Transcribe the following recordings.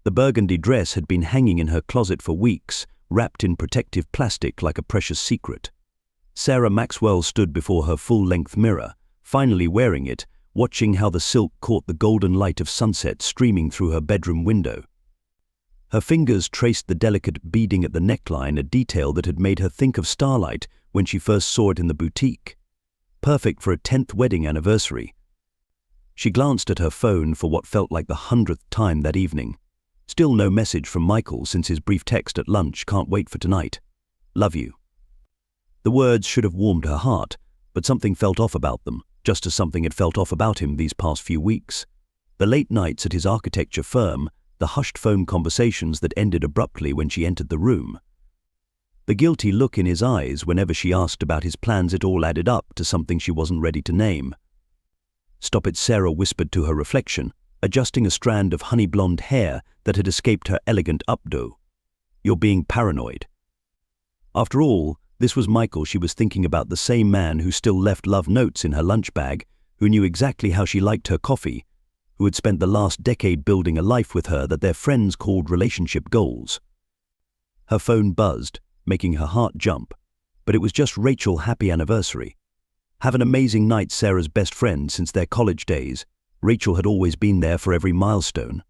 The burgundy dress had been hanging in her closet for weeks, wrapped in protective plastic like a precious secret. Sarah Maxwell stood before her full-length mirror, finally wearing it, watching how the silk caught the golden light of sunset streaming through her bedroom window. Her fingers traced the delicate beading at the neckline, a detail that had made her think of starlight when she first saw it in the boutique. Perfect for a 10th wedding anniversary. She glanced at her phone for what felt like the 100th time that evening. Still no message from Michael since his brief text at lunch, "Can't wait for tonight. Love you." The words should have warmed her heart, but something felt off about them, just as something had felt off about him these past few weeks. The late nights at his architecture firm, the hushed phone conversations that ended abruptly when she entered the room. The guilty look in his eyes whenever she asked about his plans, it all added up to something she wasn't ready to name. "Stop it," Sarah whispered to her reflection, adjusting a strand of honey-blonde hair that had escaped her elegant updo. "You're being paranoid." After all, this was Michael she was thinking about, the same man who still left love notes in her lunch bag, who knew exactly how she liked her coffee, who had spent the last decade building a life with her that their friends called relationship goals. Her phone buzzed, making her heart jump, but it was just Rachel. "Happy anniversary. Have an amazing night." Sarah's best friend since their college days, Rachel had always been there for every milestone.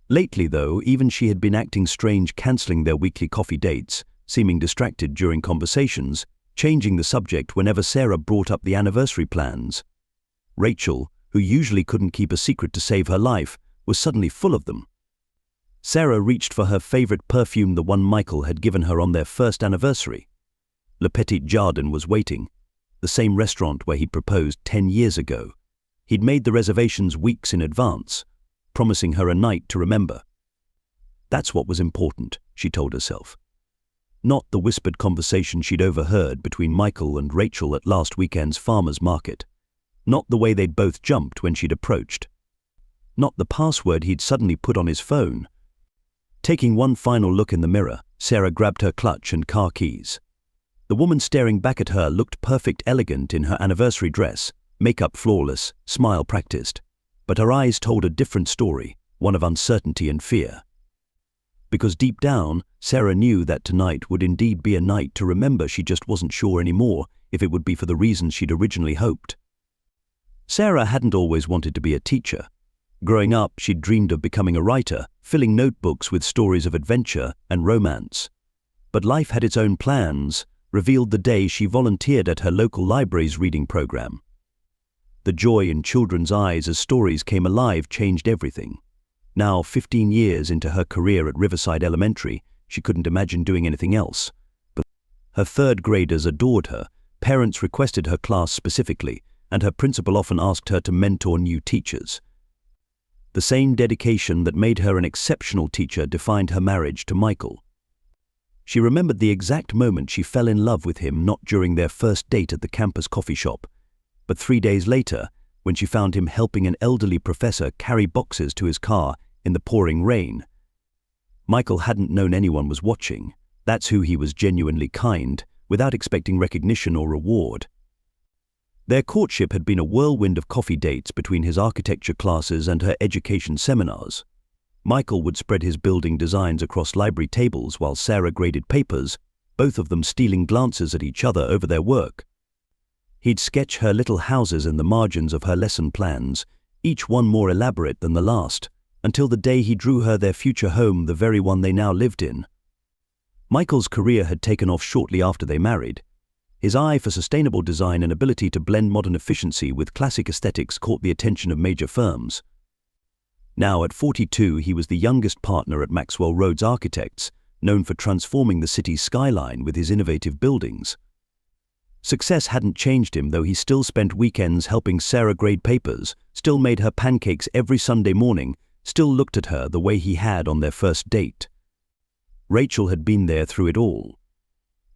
Lately, though, even she had been acting strange, cancelling their weekly coffee dates, seeming distracted during conversations, changing the subject whenever Sarah brought up the anniversary plans. Rachel, who usually couldn't keep a secret to save her life, was suddenly full of them. Sarah reached for her favorite perfume, the one Michael had given her on their first anniversary. Le Petit Jardin was waiting, the same restaurant where he'd proposed 10 years ago. He'd made the reservations weeks in advance, promising her a night to remember. That's what was important, she told herself. Not the whispered conversation she'd overheard between Michael and Rachel at last weekend's farmer's market. Not the way they'd both jumped when she'd approached. Not the password he'd suddenly put on his phone. Taking one final look in the mirror, Sarah grabbed her clutch and car keys. The woman staring back at her looked perfect, elegant in her anniversary dress, makeup flawless, smile practiced. But her eyes told a different story, one of uncertainty and fear. Because deep down, Sarah knew that tonight would indeed be a night to remember. She just wasn't sure anymore if it would be for the reasons she'd originally hoped. Sarah hadn't always wanted to be a teacher. Growing up, she'd dreamed of becoming a writer, filling notebooks with stories of adventure and romance. But life had its own plans, revealed the day she volunteered at her local library's reading program. The joy in children's eyes as stories came alive changed everything. Now, 15 years into her career at Riverside Elementary, she couldn't imagine doing anything else. But her third graders adored her, parents requested her class specifically, and her principal often asked her to mentor new teachers. The same dedication that made her an exceptional teacher defined her marriage to Michael. She remembered the exact moment she fell in love with him, not during their first date at the campus coffee shop, but 3 days later, when she found him helping an elderly professor carry boxes to his car in the pouring rain. Michael hadn't known anyone was watching. That's who he was, genuinely kind, without expecting recognition or reward. Their courtship had been a whirlwind of coffee dates between his architecture classes and her education seminars. Michael would spread his building designs across library tables while Sarah graded papers, both of them stealing glances at each other over their work. He'd sketch her little houses in the margins of her lesson plans, each one more elaborate than the last, until the day he drew her their future home, the very one they now lived in. Michael's career had taken off shortly after they married. His eye for sustainable design and ability to blend modern efficiency with classic aesthetics caught the attention of major firms. Now, at 42, he was the youngest partner at Maxwell Rhodes Architects, known for transforming the city's skyline with his innovative buildings. Success hadn't changed him, though. He still spent weekends helping Sarah grade papers, still made her pancakes every Sunday morning, still looked at her the way he had on their first date. Rachel had been there through it all.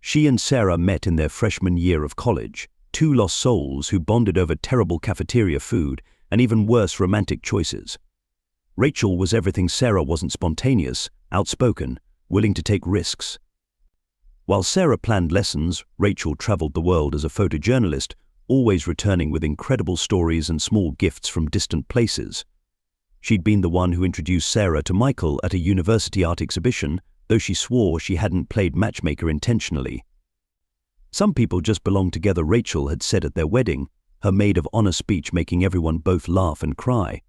She and Sarah met in their freshman year of college, two lost souls who bonded over terrible cafeteria food and even worse romantic choices. Rachel was everything Sarah wasn't: spontaneous, outspoken, willing to take risks. While Sarah planned lessons, Rachel traveled the world as a photojournalist, always returning with incredible stories and small gifts from distant places. She'd been the one who introduced Sarah to Michael at a university art exhibition, though she swore she hadn't played matchmaker intentionally. Some people just belong together, Rachel had said at their wedding, her maid of honor speech making everyone both laugh and cry.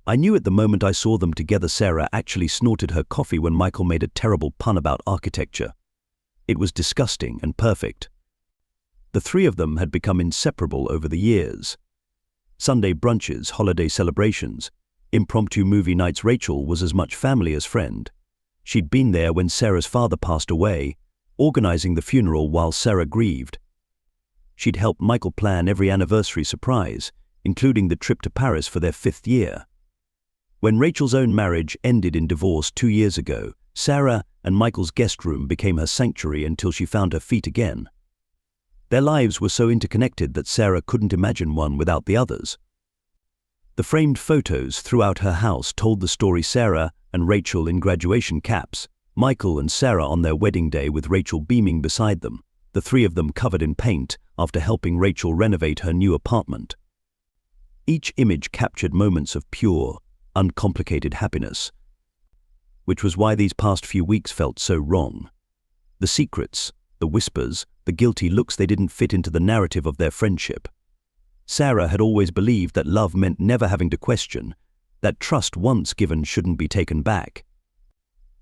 I knew it the moment I saw them together. Sarah actually snorted her coffee when Michael made a terrible pun about architecture. It was disgusting and perfect. The three of them had become inseparable over the years. Sunday brunches, holiday celebrations, impromptu movie nights. Rachel was as much family as friend. She'd been there when Sarah's father passed away, organizing the funeral while Sarah grieved. She'd helped Michael plan every anniversary surprise, including the trip to Paris for their 5th year. When Rachel's own marriage ended in divorce 2 years ago, Sarah and Michael's guest room became her sanctuary until she found her feet again. Their lives were so interconnected that Sarah couldn't imagine one without the others. The framed photos throughout her house told the story: Sarah and Rachel in graduation caps, Michael and Sarah on their wedding day with Rachel beaming beside them, the three of them covered in paint after helping Rachel renovate her new apartment. Each image captured moments of pure, uncomplicated happiness, which was why these past few weeks felt so wrong. The secrets, the whispers, the guilty looks, they didn't fit into the narrative of their friendship. Sarah had always believed that love meant never having to question, that trust once given shouldn't be taken back.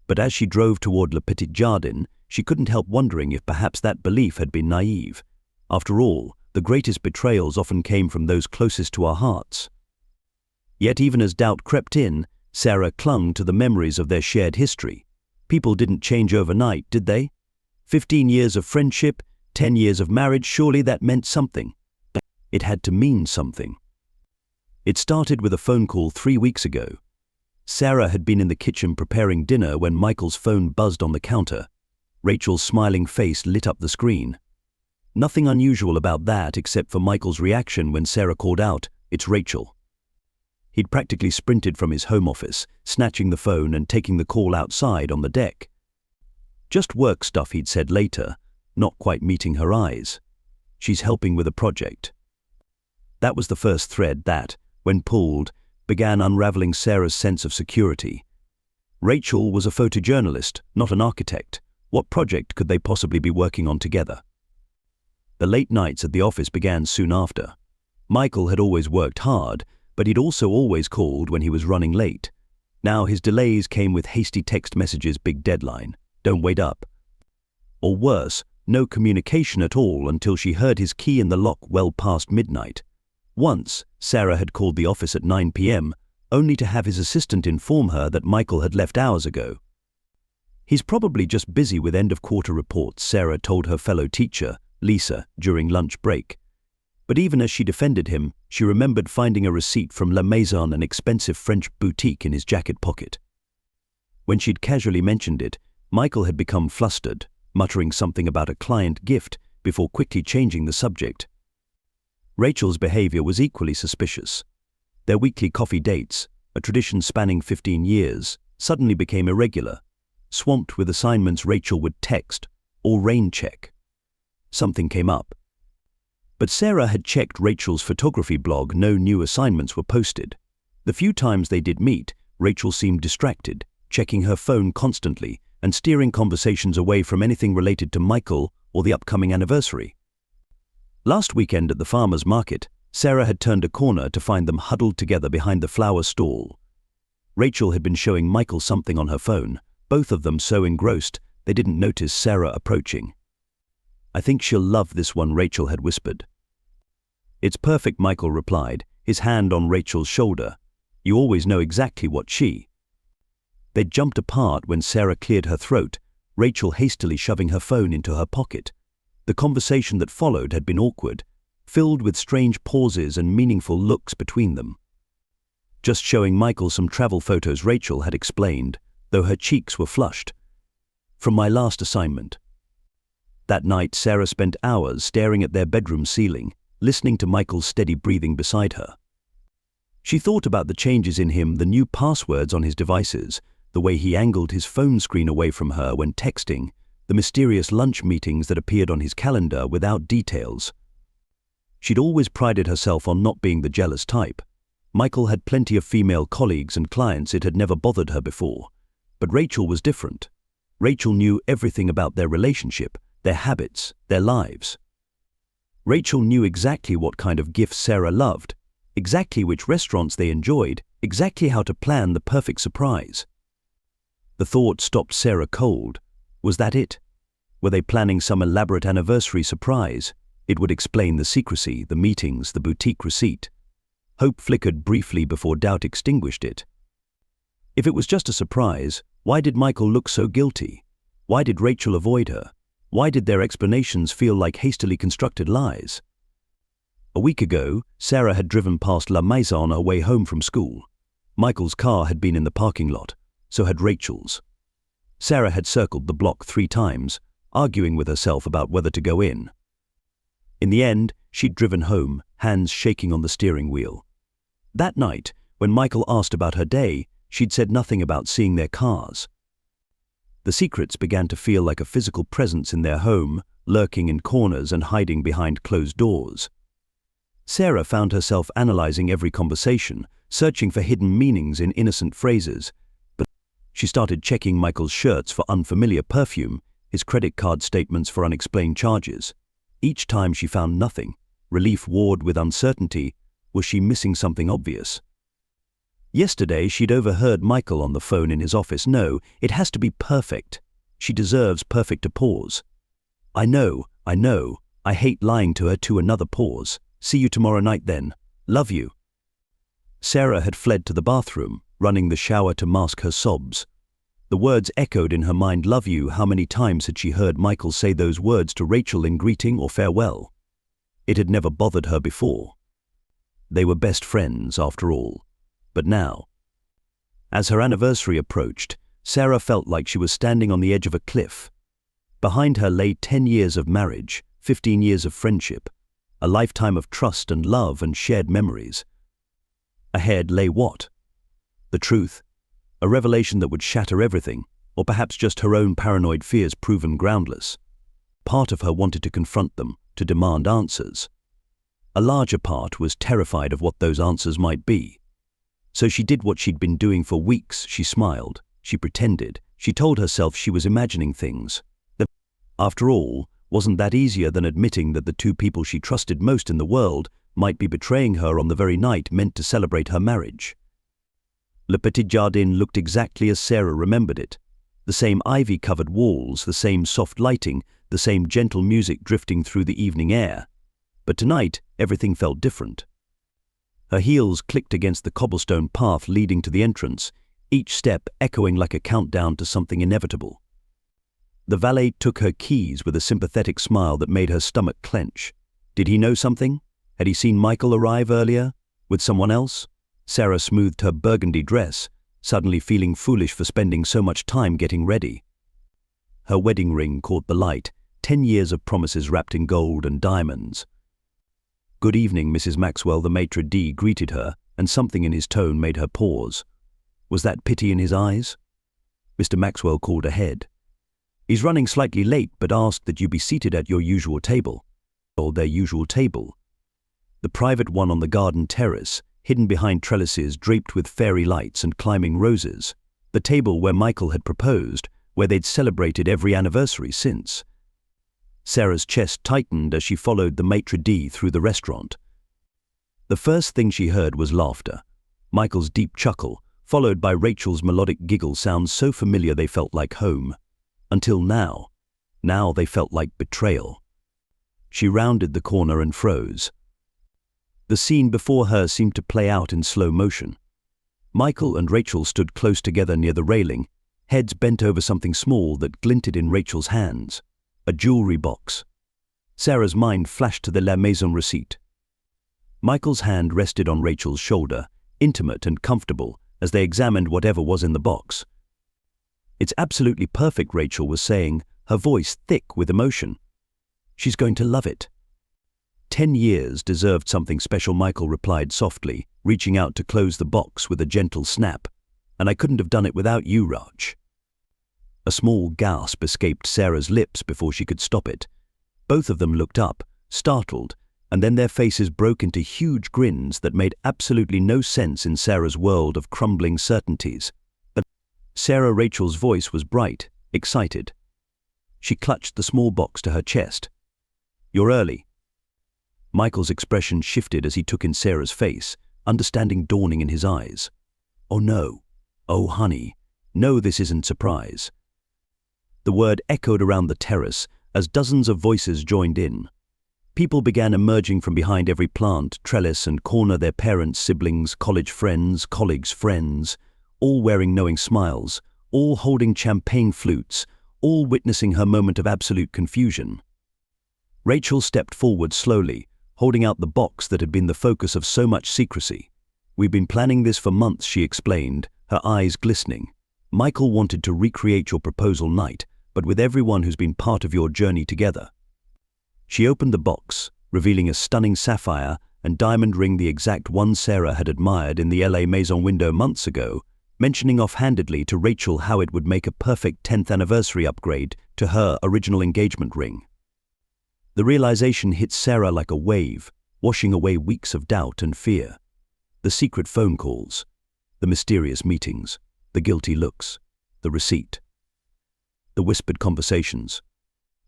But as she drove toward Le Petit Jardin, she couldn't help wondering if perhaps that belief had been naive. After all, the greatest betrayals often came from those closest to our hearts. Yet even as doubt crept in, Sarah clung to the memories of their shared history. People didn't change overnight, did they? 15 years of friendship, 10 years of marriage, surely that meant something. It had to mean something. It started with a phone call 3 weeks ago. Sarah had been in the kitchen preparing dinner when Michael's phone buzzed on the counter. Rachel's smiling face lit up the screen. Nothing unusual about that except for Michael's reaction when Sarah called out, "It's Rachel." He'd practically sprinted from his home office, snatching the phone and taking the call outside on the deck. "Just work stuff," he'd said later, not quite meeting her eyes. "She's helping with a project." That was the first thread that, when pulled, began unraveling Sarah's sense of security. Rachel was a photojournalist, not an architect. What project could they possibly be working on together? The late nights at the office began soon after. Michael had always worked hard, but he'd also always called when he was running late. Now his delays came with hasty text messages: "Big deadline, don't wait up." Or worse, no communication at all until she heard his key in the lock well past midnight. Once, Sarah had called the office at 9 p.m., only to have his assistant inform her that Michael had left hours ago. "He's probably just busy with end-of-quarter reports," Sarah told her fellow teacher, Lisa, during lunch break. But even as she defended him, she remembered finding a receipt from La Maison, an expensive French boutique, in his jacket pocket. When she'd casually mentioned it, Michael had become flustered, muttering something about a client gift before quickly changing the subject. Rachel's behavior was equally suspicious. Their weekly coffee dates, a tradition spanning 15 years, suddenly became irregular. Swamped with assignments, Rachel would text or rain check. Something came up. But Sarah had checked Rachel's photography blog. No new assignments were posted. The few times they did meet, Rachel seemed distracted, checking her phone constantly and steering conversations away from anything related to Michael or the upcoming anniversary. Last weekend at the farmer's market, Sarah had turned a corner to find them huddled together behind the flower stall. Rachel had been showing Michael something on her phone, both of them so engrossed they didn't notice Sarah approaching. "I think she'll love this one," Rachel had whispered. "It's perfect," Michael replied, his hand on Rachel's shoulder. "You always know exactly what she..." They'd jumped apart when Sarah cleared her throat, Rachel hastily shoving her phone into her pocket. The conversation that followed had been awkward, filled with strange pauses and meaningful looks between them. "Just showing Michael some travel photos," Rachel had explained, though her cheeks were flushed. "From my last assignment." That night, Sarah spent hours staring at their bedroom ceiling, listening to Michael's steady breathing beside her. She thought about the changes in him, the new passwords on his devices, the way he angled his phone screen away from her when texting, the mysterious lunch meetings that appeared on his calendar without details. She'd always prided herself on not being the jealous type. Michael had plenty of female colleagues and clients. It had never bothered her before. But Rachel was different. Rachel knew everything about their relationship, their habits, their lives. Rachel knew exactly what kind of gifts Sarah loved, exactly which restaurants they enjoyed, exactly how to plan the perfect surprise. The thought stopped Sarah cold. Was that it? Were they planning some elaborate anniversary surprise? It would explain the secrecy, the meetings, the boutique receipt. Hope flickered briefly before doubt extinguished it. If it was just a surprise, why did Michael look so guilty? Why did Rachel avoid her? Why did their explanations feel like hastily constructed lies? A week ago, Sarah had driven past La Maison on her way home from school. Michael's car had been in the parking lot, so had Rachel's. Sarah had circled the block 3 times, arguing with herself about whether to go in. In the end, she'd driven home, hands shaking on the steering wheel. That night, when Michael asked about her day, she'd said nothing about seeing their cars. The secrets began to feel like a physical presence in their home, lurking in corners and hiding behind closed doors. Sarah found herself analyzing every conversation, searching for hidden meanings in innocent phrases, but she started checking Michael's shirts for unfamiliar perfume, his credit card statements for unexplained charges. Each time she found nothing, relief warred with uncertainty. Was she missing something obvious? Yesterday, she'd overheard Michael on the phone in his office. No, it has to be perfect. She deserves perfect. A pause. I know. I hate lying to her. To another pause. See you tomorrow night then. Love you. Sarah had fled to the bathroom, running the shower to mask her sobs. The words echoed in her mind. Love you. How many times had she heard Michael say those words to Rachel in greeting or farewell? It had never bothered her before. They were best friends, after all. But now, as her anniversary approached, Sarah felt like she was standing on the edge of a cliff. Behind her lay 10 years of marriage, 15 years of friendship, a lifetime of trust and love and shared memories. Ahead lay what? The truth, a revelation that would shatter everything, or perhaps just her own paranoid fears proven groundless. Part of her wanted to confront them, to demand answers. A larger part was terrified of what those answers might be. So she did what she'd been doing for weeks. She smiled, she pretended, she told herself she was imagining things. After all, wasn't that easier than admitting that the 2 people she trusted most in the world might be betraying her on the very night meant to celebrate her marriage? Le Petit Jardin looked exactly as Sarah remembered it. The same ivy-covered walls, the same soft lighting, the same gentle music drifting through the evening air. But tonight, everything felt different. Her heels clicked against the cobblestone path leading to the entrance, each step echoing like a countdown to something inevitable. The valet took her keys with a sympathetic smile that made her stomach clench. Did he know something? Had he seen Michael arrive earlier? With someone else? Sarah smoothed her burgundy dress, suddenly feeling foolish for spending so much time getting ready. Her wedding ring caught the light, 10 years of promises wrapped in gold and diamonds. Good evening, Mrs. Maxwell. The maitre d' greeted her, and something in his tone made her pause. Was that pity in his eyes? Mr. Maxwell called ahead. He's running slightly late, but asked that you be seated at your usual table. Or their usual table. The private one on the garden terrace, hidden behind trellises draped with fairy lights and climbing roses. The table where Michael had proposed, where they'd celebrated every anniversary since. Sarah's chest tightened as she followed the maitre d' through the restaurant. The first thing she heard was laughter. Michael's deep chuckle, followed by Rachel's melodic giggle, sounds so familiar they felt like home. Until now. Now they felt like betrayal. She rounded the corner and froze. The scene before her seemed to play out in slow motion. Michael and Rachel stood close together near the railing, heads bent over something small that glinted in Rachel's hands. A jewelry box. Sarah's mind flashed to the La Maison receipt. Michael's hand rested on Rachel's shoulder, intimate and comfortable, as they examined whatever was in the box. It's absolutely perfect, Rachel was saying, her voice thick with emotion. She's going to love it. 10 years deserved something special, Michael replied softly, reaching out to close the box with a gentle snap. And I couldn't have done it without you, Raj. A small gasp escaped Sarah's lips before she could stop it. Both of them looked up, startled, and then their faces broke into huge grins that made absolutely no sense in Sarah's world of crumbling certainties. But Rachel's voice was bright, excited. She clutched the small box to her chest. "You're early." Michael's expression shifted as he took in Sarah's face, understanding dawning in his eyes. "Oh no. Oh honey. No, this isn't surprise." The word echoed around the terrace as dozens of voices joined in. People began emerging from behind every plant, trellis and corner, their parents, siblings, college friends, colleagues' friends, all wearing knowing smiles, all holding champagne flutes, all witnessing her moment of absolute confusion. Rachel stepped forward slowly, holding out the box that had been the focus of so much secrecy. "We've been planning this for months," she explained, her eyes glistening. "Michael wanted to recreate your proposal night, but with everyone who's been part of your journey together." She opened the box, revealing a stunning sapphire and diamond ring, the exact one Sarah had admired in the LA Maison window months ago, mentioning offhandedly to Rachel how it would make a perfect 10th anniversary upgrade to her original engagement ring. The realization hit Sarah like a wave, washing away weeks of doubt and fear. The secret phone calls, the mysterious meetings, the guilty looks, the receipt, the whispered conversations,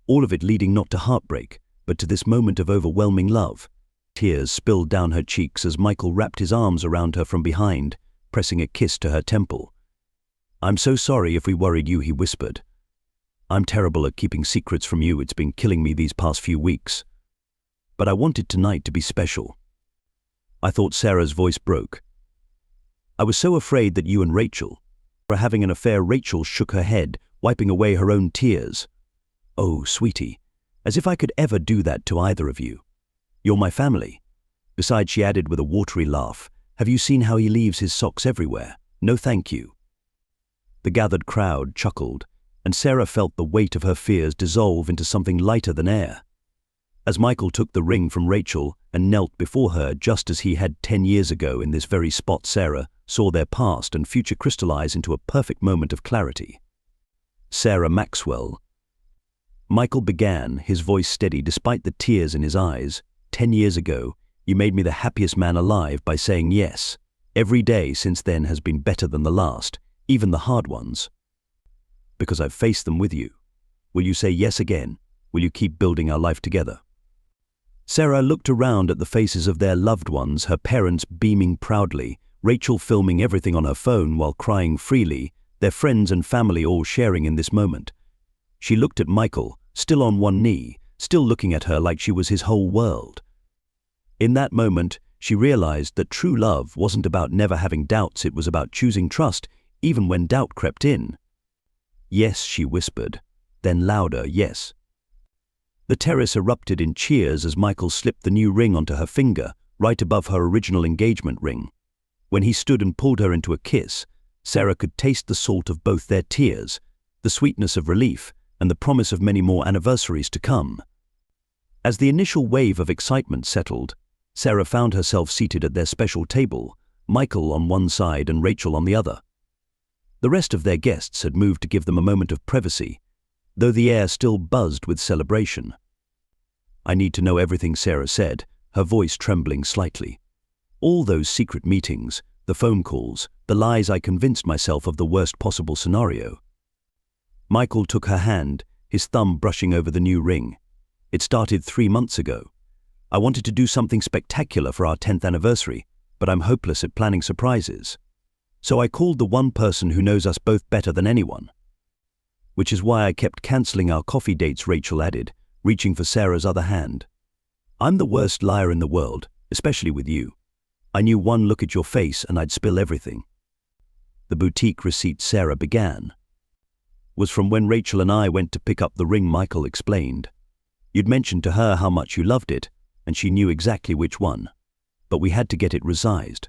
all of it leading not to heartbreak, but to this moment of overwhelming love. Tears spilled down her cheeks as Michael wrapped his arms around her from behind, pressing a kiss to her temple. "I'm so sorry if we worried you," he whispered. "I'm terrible at keeping secrets from you. It's been killing me these past few weeks. But I wanted tonight to be special." I thought Sarah's voice broke. "I was so afraid that you and Rachel were having an affair." Rachel shook her head, wiping away her own tears. "Oh, sweetie, as if I could ever do that to either of you. You're my family." Besides, she added with a watery laugh, "Have you seen how he leaves his socks everywhere? No thank you." The gathered crowd chuckled, and Sarah felt the weight of her fears dissolve into something lighter than air. As Michael took the ring from Rachel and knelt before her just as he had 10 years ago in this very spot, Sarah saw their past and future crystallize into a perfect moment of clarity. "Sarah Maxwell," Michael began, his voice steady despite the tears in his eyes, 10 years ago, you made me the happiest man alive by saying yes. Every day since then has been better than the last, even the hard ones. Because I've faced them with you. Will you say yes again? Will you keep building our life together?" Sarah looked around at the faces of their loved ones, her parents beaming proudly, Rachel filming everything on her phone while crying freely, their friends and family all sharing in this moment. She looked at Michael, still on one knee, still looking at her like she was his whole world. In that moment, she realized that true love wasn't about never having doubts, it was about choosing trust even when doubt crept in. "Yes," she whispered, then louder, "yes." The terrace erupted in cheers as Michael slipped the new ring onto her finger, right above her original engagement ring. When he stood and pulled her into a kiss, Sarah could taste the salt of both their tears, the sweetness of relief, and the promise of many more anniversaries to come. As the initial wave of excitement settled, Sarah found herself seated at their special table, Michael on one side and Rachel on the other. The rest of their guests had moved to give them a moment of privacy, though the air still buzzed with celebration. "I need to know everything," Sarah said, her voice trembling slightly. "All those secret meetings, the phone calls, the lies I convinced myself of the worst possible scenario." Michael took her hand, his thumb brushing over the new ring. "It started 3 months ago. I wanted to do something spectacular for our 10th anniversary, but I'm hopeless at planning surprises. So I called the one person who knows us both better than anyone. Which is why I kept canceling our coffee dates," Rachel added, reaching for Sarah's other hand. "I'm the worst liar in the world, especially with you. I knew one look at your face and I'd spill everything." The boutique receipt Sarah began was from when Rachel and I went to pick up the ring, Michael explained. "You'd mentioned to her how much you loved it, and she knew exactly which one. But we had to get it resized.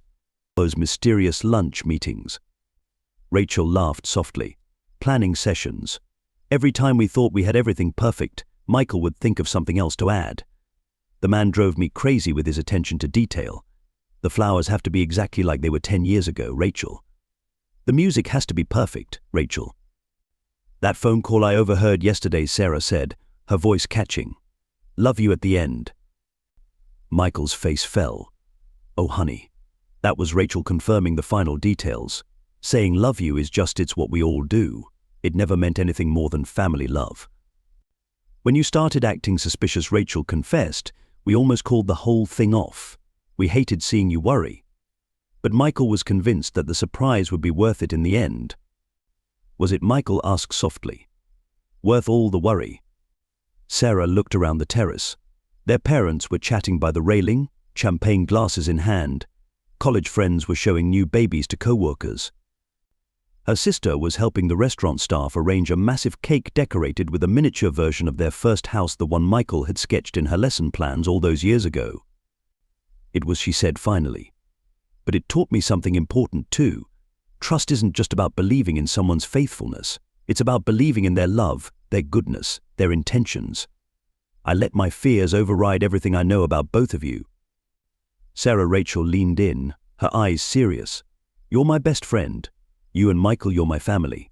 Those mysterious lunch meetings." Rachel laughed softly. "Planning sessions. Every time we thought we had everything perfect, Michael would think of something else to add. The man drove me crazy with his attention to detail. The flowers have to be exactly like they were 10 years ago, Rachel. The music has to be perfect, Rachel. That phone call I overheard yesterday," Sarah said, her voice catching. "Love you at the end." Michael's face fell. Oh, honey. That was Rachel confirming the final details. Saying love you is just it's what we all do. It never meant anything more than family love. When you started acting suspicious, Rachel confessed, we almost called the whole thing off. We hated seeing you worry. But Michael was convinced that the surprise would be worth it in the end. Was it, Michael asked softly. Worth all the worry? Sarah looked around the terrace. Their parents were chatting by the railing, champagne glasses in hand. College friends were showing new babies to co-workers. Her sister was helping the restaurant staff arrange a massive cake decorated with a miniature version of their first house, the one Michael had sketched in her lesson plans all those years ago. It was, she said finally. But it taught me something important too. Trust isn't just about believing in someone's faithfulness. It's about believing in their love, their goodness, their intentions. I let my fears override everything I know about both of you. Rachel leaned in, her eyes serious. You're my best friend. You and Michael, you're my family.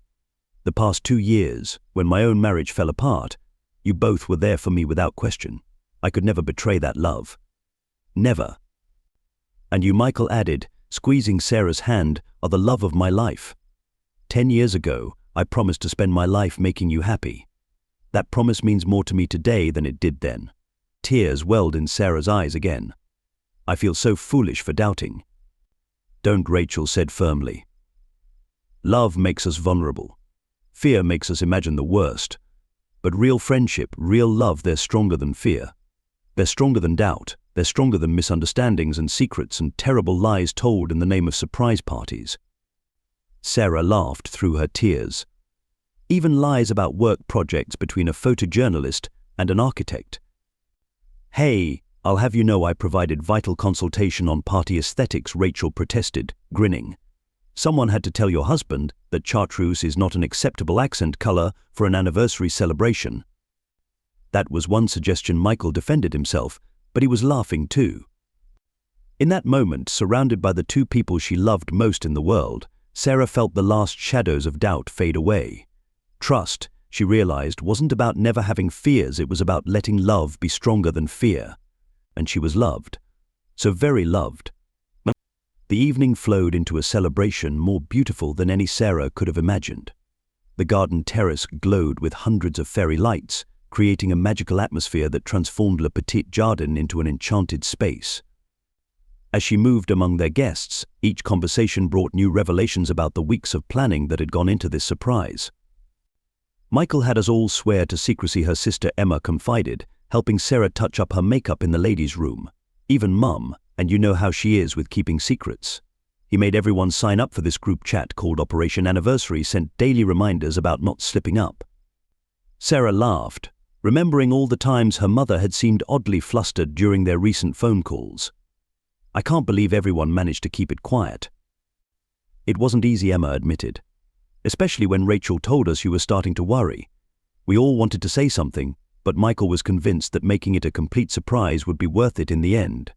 The past 2 years, when my own marriage fell apart, you both were there for me without question. I could never betray that love. Never. And you, Michael added, squeezing Sarah's hand, are the love of my life. 10 years ago, I promised to spend my life making you happy. That promise means more to me today than it did then. Tears welled in Sarah's eyes again. I feel so foolish for doubting. Don't, Rachel said firmly. Love makes us vulnerable. Fear makes us imagine the worst. But real friendship, real love, they're stronger than fear. They're stronger than doubt. They're stronger than misunderstandings and secrets and terrible lies told in the name of surprise parties. Sarah laughed through her tears. Even lies about work projects between a photojournalist and an architect. Hey, I'll have you know I provided vital consultation on party aesthetics, Rachel protested, grinning. Someone had to tell your husband that chartreuse is not an acceptable accent color for an anniversary celebration. That was one suggestion. Michael defended himself, but he was laughing too. In that moment, surrounded by the two people she loved most in the world, Sarah felt the last shadows of doubt fade away. Trust, she realized, wasn't about never having fears, it was about letting love be stronger than fear. And she was loved. So very loved. The evening flowed into a celebration more beautiful than any Sarah could have imagined. The garden terrace glowed with hundreds of fairy lights, creating a magical atmosphere that transformed Le Petit Jardin into an enchanted space. As she moved among their guests, each conversation brought new revelations about the weeks of planning that had gone into this surprise. Michael had us all swear to secrecy, her sister Emma confided, helping Sarah touch up her makeup in the ladies' room. Even Mum, and you know how she is with keeping secrets. He made everyone sign up for this group chat called Operation Anniversary, sent daily reminders about not slipping up. Sarah laughed, remembering all the times her mother had seemed oddly flustered during their recent phone calls. I can't believe everyone managed to keep it quiet. It wasn't easy, Emma admitted. Especially when Rachel told us you were starting to worry. We all wanted to say something, but Michael was convinced that making it a complete surprise would be worth it in the end.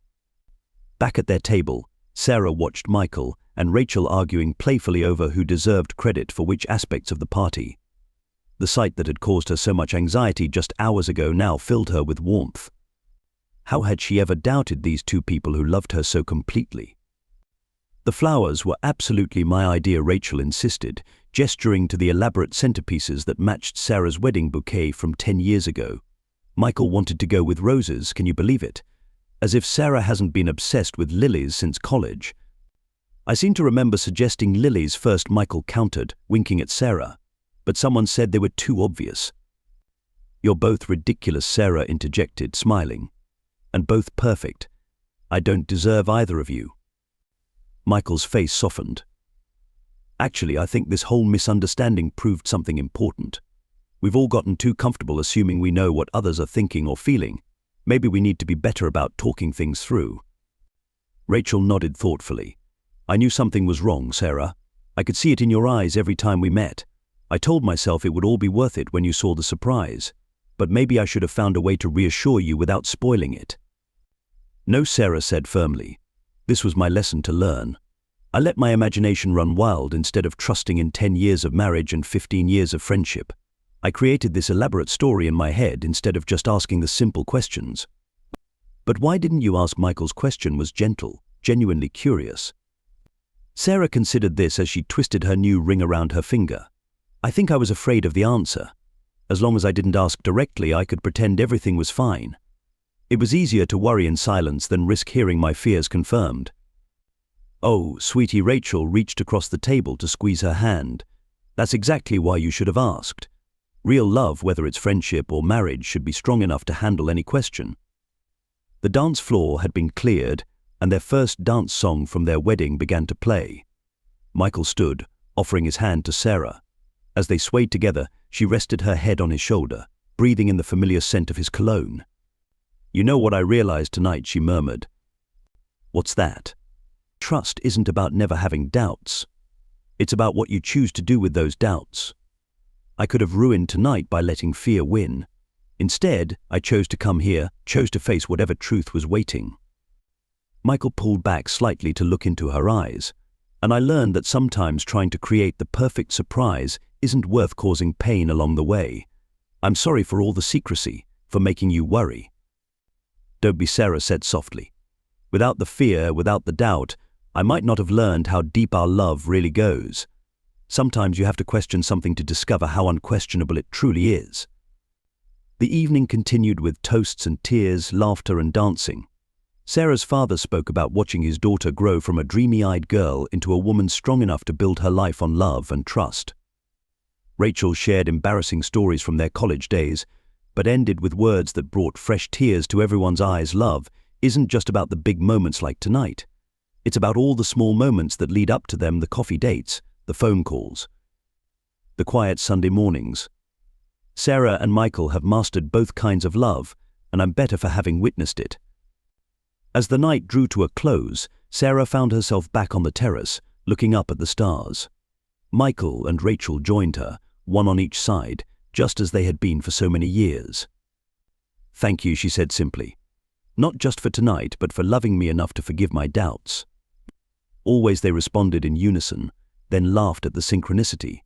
Back at their table, Sarah watched Michael and Rachel arguing playfully over who deserved credit for which aspects of the party. The sight that had caused her so much anxiety just hours ago now filled her with warmth. How had she ever doubted these two people who loved her so completely? The flowers were absolutely my idea, Rachel insisted, gesturing to the elaborate centerpieces that matched Sarah's wedding bouquet from 10 years ago. Michael wanted to go with roses, can you believe it? As if Sarah hasn't been obsessed with lilies since college. I seem to remember suggesting lilies first, Michael countered, winking at Sarah. But someone said they were too obvious. You're both ridiculous, Sarah interjected, smiling. And both perfect. I don't deserve either of you. Michael's face softened. Actually, I think this whole misunderstanding proved something important. We've all gotten too comfortable assuming we know what others are thinking or feeling. Maybe we need to be better about talking things through. Rachel nodded thoughtfully. I knew something was wrong, Sarah. I could see it in your eyes every time we met. I told myself it would all be worth it when you saw the surprise. But maybe I should have found a way to reassure you without spoiling it. No, Sarah said firmly. This was my lesson to learn. I let my imagination run wild instead of trusting in 10 years of marriage and 15 years of friendship. I created this elaborate story in my head instead of just asking the simple questions. But why didn't you ask? Michael's question was gentle, genuinely curious. Sarah considered this as she twisted her new ring around her finger. I think I was afraid of the answer. As long as I didn't ask directly, I could pretend everything was fine. It was easier to worry in silence than risk hearing my fears confirmed. Oh, sweetie, Rachel reached across the table to squeeze her hand. That's exactly why you should have asked. Real love, whether it's friendship or marriage, should be strong enough to handle any question. The dance floor had been cleared, and their first dance song from their wedding began to play. Michael stood, offering his hand to Sarah. As they swayed together, she rested her head on his shoulder, breathing in the familiar scent of his cologne. You know what I realized tonight, she murmured. What's that? Trust isn't about never having doubts. It's about what you choose to do with those doubts. I could have ruined tonight by letting fear win. Instead, I chose to come here, chose to face whatever truth was waiting. Michael pulled back slightly to look into her eyes, and I learned that sometimes trying to create the perfect surprise isn't worth causing pain along the way. I'm sorry for all the secrecy, for making you worry. Don't be, Sarah said softly. Without the fear, without the doubt, I might not have learned how deep our love really goes. Sometimes you have to question something to discover how unquestionable it truly is. The evening continued with toasts and tears, laughter and dancing. Sarah's father spoke about watching his daughter grow from a dreamy-eyed girl into a woman strong enough to build her life on love and trust. Rachel shared embarrassing stories from their college days, but ended with words that brought fresh tears to everyone's eyes. Love isn't just about the big moments like tonight. It's about all the small moments that lead up to them, the coffee dates, the phone calls, the quiet Sunday mornings. Sarah and Michael have mastered both kinds of love, and I'm better for having witnessed it. As the night drew to a close, Sarah found herself back on the terrace, looking up at the stars. Michael and Rachel joined her, one on each side, just as they had been for so many years. Thank you, she said simply. Not just for tonight, but for loving me enough to forgive my doubts. Always they responded in unison, then laughed at the synchronicity.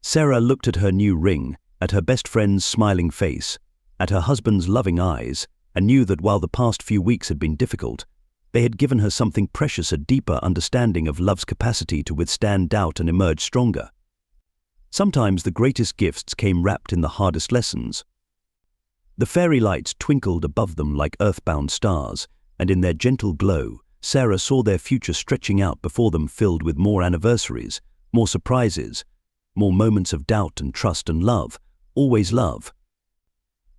Sarah looked at her new ring, at her best friend's smiling face, at her husband's loving eyes, and knew that while the past few weeks had been difficult, they had given her something precious, a deeper understanding of love's capacity to withstand doubt and emerge stronger. Sometimes the greatest gifts came wrapped in the hardest lessons. The fairy lights twinkled above them like earthbound stars, and in their gentle glow, Sarah saw their future stretching out before them, filled with more anniversaries, more surprises, more moments of doubt and trust and love, always love.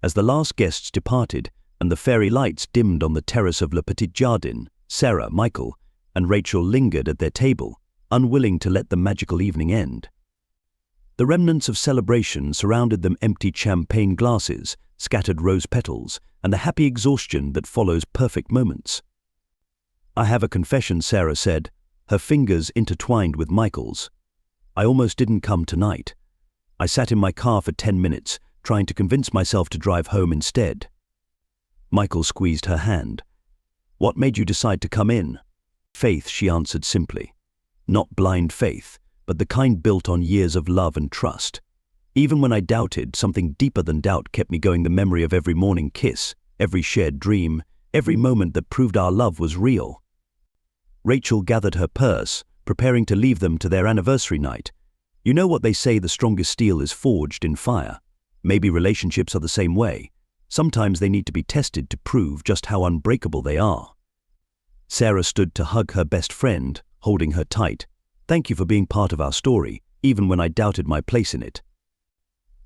As the last guests departed and the fairy lights dimmed on the terrace of Le Petit Jardin, Sarah, Michael, and Rachel lingered at their table, unwilling to let the magical evening end. The remnants of celebration surrounded them: emptied champagne glasses, scattered rose petals, and the happy exhaustion that follows perfect moments. I have a confession, Sarah said, her fingers intertwined with Michael's. I almost didn't come tonight. I sat in my car for 10 minutes, trying to convince myself to drive home instead. Michael squeezed her hand. What made you decide to come in? Faith, she answered simply. Not blind faith, but the kind built on years of love and trust. Even when I doubted, something deeper than doubt kept me going: the memory of every morning kiss, every shared dream, every moment that proved our love was real. Rachel gathered her purse, preparing to leave them to their anniversary night. You know what they say, the strongest steel is forged in fire. Maybe relationships are the same way. Sometimes they need to be tested to prove just how unbreakable they are. Sarah stood to hug her best friend, holding her tight. Thank you for being part of our story, even when I doubted my place in it.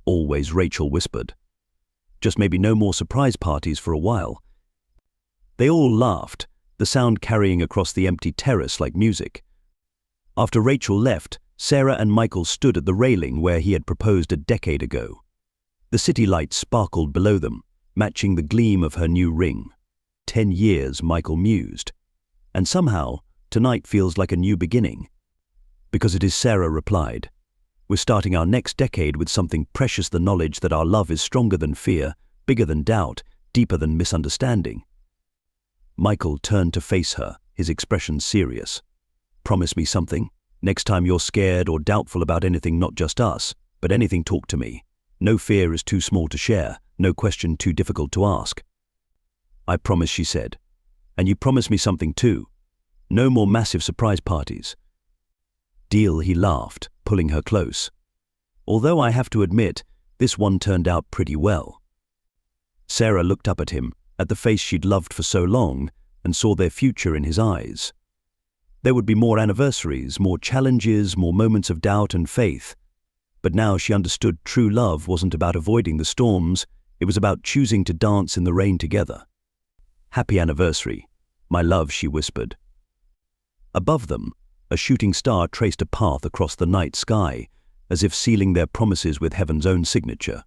Always, Rachel whispered. Just maybe no more surprise parties for a while. They all laughed, the sound carrying across the empty terrace like music. After Rachel left, Sarah and Michael stood at the railing where he had proposed a decade ago. The city lights sparkled below them, matching the gleam of her new ring. 10 years, Michael mused. And somehow, tonight feels like a new beginning. Because it is, Sarah replied. We're starting our next decade with something precious: the knowledge that our love is stronger than fear, bigger than doubt, deeper than misunderstanding. Michael turned to face her, his expression serious. Promise me something. Next time you're scared or doubtful about anything, not just us, but anything, talk to me. No fear is too small to share, no question too difficult to ask. "I promise," she said. "And you promise me something too. No more massive surprise parties." "Deal," he laughed, pulling her close. "Although I have to admit, this one turned out pretty well." Sarah looked up at him, at the face she'd loved for so long, and saw their future in his eyes. There would be more anniversaries, more challenges, more moments of doubt and faith. But now she understood true love wasn't about avoiding the storms, it was about choosing to dance in the rain together. "Happy anniversary, my love," she whispered. Above them, a shooting star traced a path across the night sky, as if sealing their promises with heaven's own signature.